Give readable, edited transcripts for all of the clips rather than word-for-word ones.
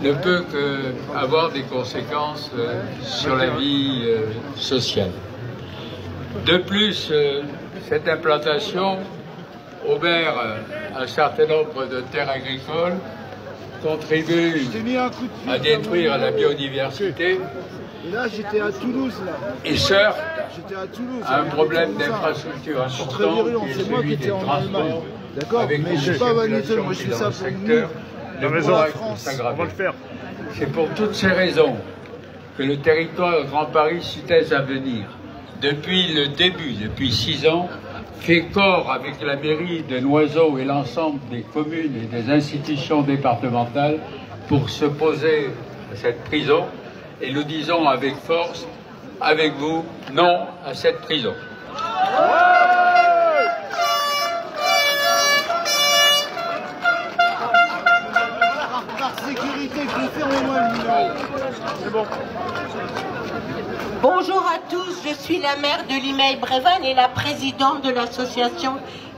ne peut qu'avoir des conséquences sur la vie sociale. De plus, cette implantation obère un certain nombre de terres agricoles, contribue à détruire la biodiversité. Et là, j'étais à Toulouse, là. Et heurte à un problème d'infrastructure important qui est celui des transports. D'accord, mais je ne suis pas Vaniteux, moi je fais ça pour nous. La raison, on va le faire. C'est pour toutes ces raisons que le territoire Grand Paris Sud-Est à venir, depuis le début, depuis 6 ans, fait corps avec la mairie de Noiseau et l'ensemble des communes et des institutions départementales pour s'opposer à cette prison. Et nous disons avec force, avec vous, non à cette prison. Par sécurité, confirmez-moi le numéro. C'est bon. Bonjour à tous, je suis la maire de Limeil-Brévannes et la présidente de l'association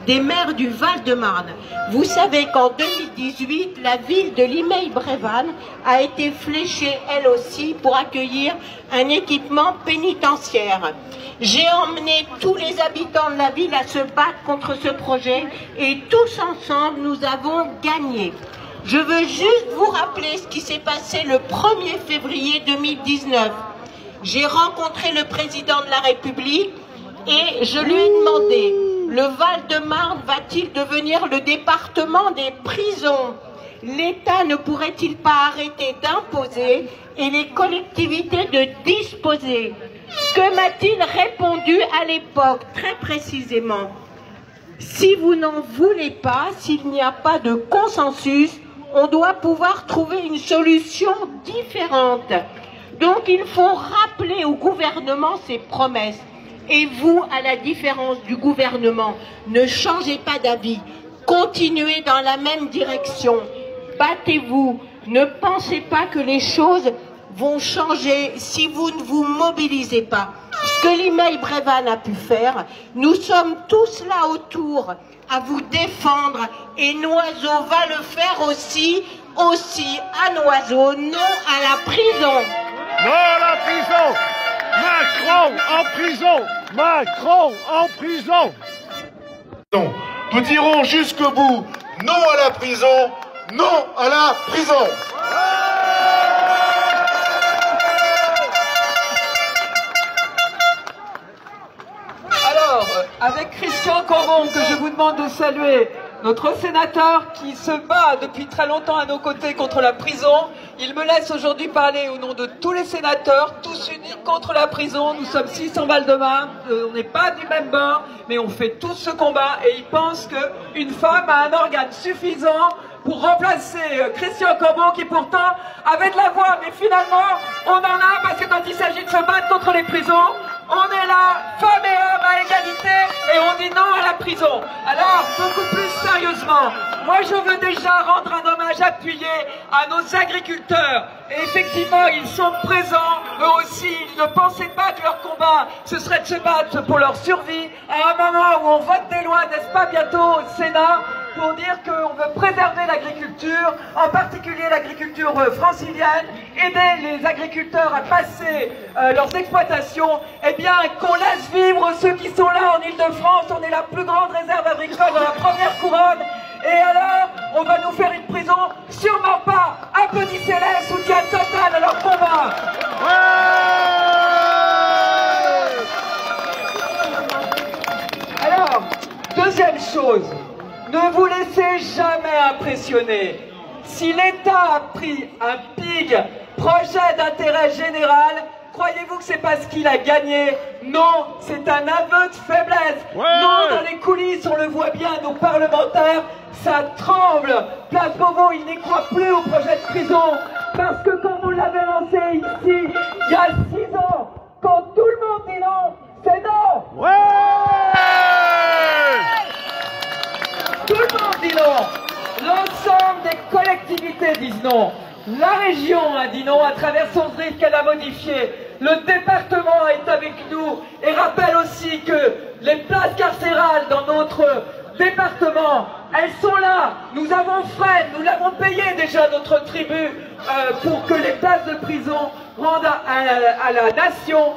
des maires du Val-de-Marne. Vous savez qu'en 2018, la ville de Limeil-Brévannes a été fléchée elle aussi pour accueillir un équipement pénitentiaire. J'ai emmené tous les habitants de la ville à se battre contre ce projet et tous ensemble nous avons gagné. Je veux juste vous rappeler ce qui s'est passé le 1er février 2019. J'ai rencontré le président de la République et je lui ai demandé, le Val-de-Marne va-t-il devenir le département des prisons? L'État ne pourrait-il pas arrêter d'imposer et les collectivités de disposer? Que m'a-t-il répondu à l'époque, très précisément? Si vous n'en voulez pas, s'il n'y a pas de consensus, on doit pouvoir trouver une solution différente. Donc il faut rappeler au gouvernement ses promesses. Et vous, à la différence du gouvernement, ne changez pas d'avis. Continuez dans la même direction. Battez-vous. Ne pensez pas que les choses vont changer si vous ne vous mobilisez pas. Ce que Limeil-Brévannes a pu faire, nous sommes tous là autour à vous défendre et Noiseau va le faire aussi à Noiseau, non à la prison. Non à la prison! Macron en prison! Macron en prison! Nous dirons jusqu'au bout non à la prison, non à la prison! Alors, avec Christian Coron, que je vous demande de saluer, notre sénateur qui se bat depuis très longtemps à nos côtés contre la prison, il me laisse aujourd'hui parler au nom de tous les sénateurs, tous unis contre la prison. Nous sommes 600 Val-de-Marne, on n'est pas du même bord, mais on fait tous ce combat et il pense qu'une femme a un organe suffisant pour remplacer Christian Coron qui pourtant avait de la voix, mais finalement on en a parce que quand il s'agit de se battre contre les prisons, on est là, femmes et hommes à égalité, et on dit non à la prison. Alors, beaucoup plus sérieusement, moi je veux déjà rendre un hommage appuyé à nos agriculteurs. Et effectivement, ils sont présents, eux aussi. Ne pensez pas que leur combat, ce serait de se battre pour leur survie, à un moment où on vote des lois, n'est-ce pas, bientôt au Sénat, pour dire qu'on veut préserver l'agriculture, en particulier l'agriculture francilienne, aider les agriculteurs à passer leurs exploitations, et bien qu'on laisse vivre ceux qui sont là en Ile-de-France. On est la plus grande réserve agricole dans la première couronne, et alors on va nous faire une prison? Sûrement pas. Applaudissez-les, soutien total à leur combat. Alors, deuxième chose, ne vous laissez jamais impressionner. Si l'État a pris un PIG, projet d'intérêt général, croyez-vous que c'est parce qu'il a gagné? Non, c'est un aveu de faiblesse. Non, dans les coulisses, on le voit bien, nos parlementaires, ça tremble. Place Beauvau, il n'y croit plus au projet de prison. Parce que quand vous l'avez lancé ici, il y a 6 ans, quand tout le monde dit non, c'est non. Tout le monde dit non. L'ensemble des collectivités disent non. La région a dit non à travers son drift qu'elle a modifié. Le département est avec nous et rappelle aussi que les places carcérales dans notre département elles sont là. Nous avons fait, nous l'avons payé déjà notre tribu pour que les places de prison rendent à la nation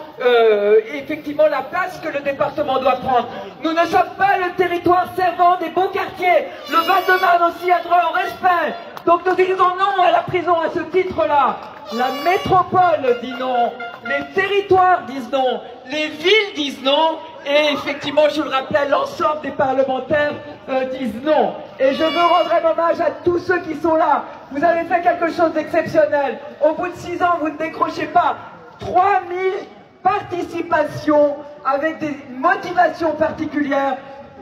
effectivement la place que le département doit prendre. Nous ne sommes pas le territoire servant des beaux quartiers. Le Val-de-Marne aussi a droit au respect. Donc nous disons non à la prison à ce titre-là. La métropole dit non, les territoires disent non, les villes disent non, et effectivement, je le rappelais, l'ensemble des parlementaires disent non. Et je veux rendre un hommage à tous ceux qui sont là. Vous avez fait quelque chose d'exceptionnel. Au bout de 6 ans, vous ne décrochez pas 3000 participations avec des motivations particulières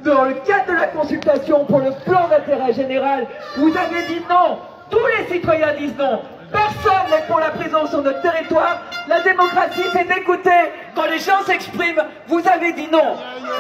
dans le cadre de la consultation pour le plan d'intérêt général. Vous avez dit non. Tous les citoyens disent non. Personne n'est pour la prison sur notre territoire. La démocratie, c'est d'écouter. Quand les gens s'expriment, vous avez dit non.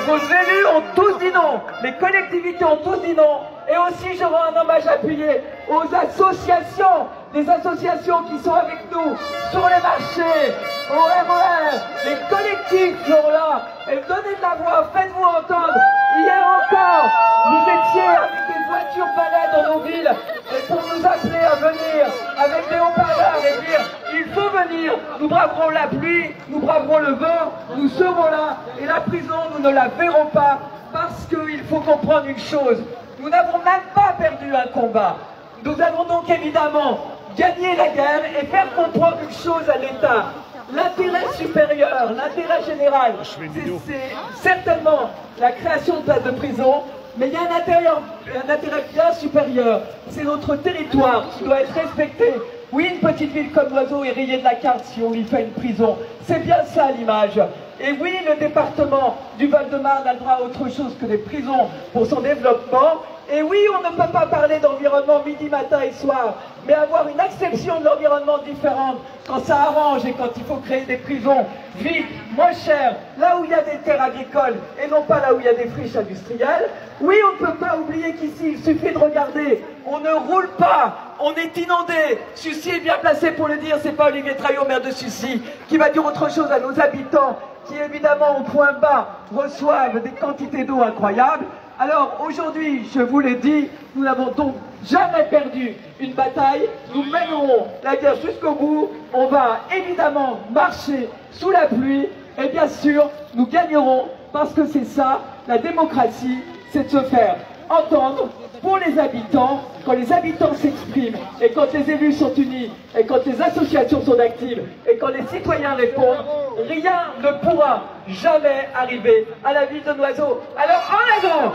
Vos élus ont tous dit non. Les collectivités ont tous dit non. Et aussi, je rends un hommage appuyé aux associations, des associations qui sont avec nous sur les marchés, au RER, les collectifs sont là. Et donnez de la voix, faites-vous entendre. Hier encore, vous étiez avec des voitures balades dans nos villes et pour nous appeler à venir avec des haut-parleurs et dire il faut venir, nous braverons la pluie, nous braverons le vent, nous serons là et la prison nous ne la verrons pas parce qu'il faut comprendre une chose, nous n'avons même pas perdu un combat. Nous allons donc évidemment gagner la guerre et faire comprendre une chose à l'État. L'intérêt supérieur, l'intérêt général, c'est certainement la création de places de prison, mais il y a un intérêt bien supérieur. C'est notre territoire qui doit être respecté. Oui, une petite ville comme Noiseau est rayée de la carte si on lui fait une prison. C'est bien ça l'image. Et oui, le département du Val-de-Marne a le droit à autre chose que des prisons pour son développement. Et oui, on ne peut pas parler d'environnement midi, matin et soir, mais avoir une acception de l'environnement différente quand ça arrange et quand il faut créer des prisons vite, moins chères, là où il y a des terres agricoles et non pas là où il y a des friches industrielles. Oui, on ne peut pas oublier qu'ici, il suffit de regarder, on ne roule pas, on est inondé. Sucy est bien placé pour le dire, c'est pas Olivier Traillot, maire de Sucy, qui va dire autre chose à nos habitants, qui évidemment au point bas reçoivent des quantités d'eau incroyables. Alors aujourd'hui, je vous l'ai dit, nous n'avons donc jamais perdu une bataille, nous mènerons la guerre jusqu'au bout, on va évidemment marcher sous la pluie et bien sûr, nous gagnerons parce que c'est ça, la démocratie, c'est de se faire entendre pour les habitants, quand les habitants s'expriment et quand les élus sont unis et quand les associations sont actives et quand les citoyens répondent, rien ne pourra jamais arriver à la ville de Noiseau. Alors en avant!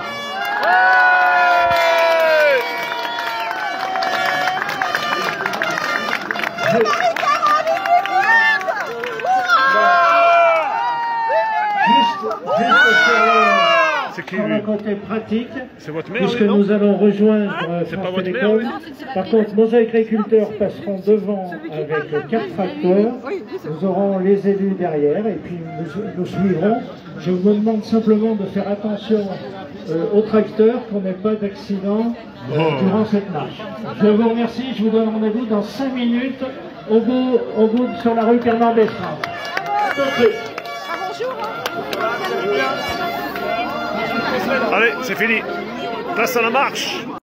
Sur le côté pratique, puisque nous allons rejoindre France Télécom. Par contre, nos agriculteurs passeront devant avec 4 tracteurs. Nous aurons les élus derrière et puis nous suivrons. Je vous demande simplement de faire attention aux tracteurs, qu'on n'ait pas d'accident durant cette marche. Je vous remercie, je vous donne rendez-vous dans 5 minutes au bout sur la rue Fernand-Bestrin. Allez, c'est fini. Place à la marche.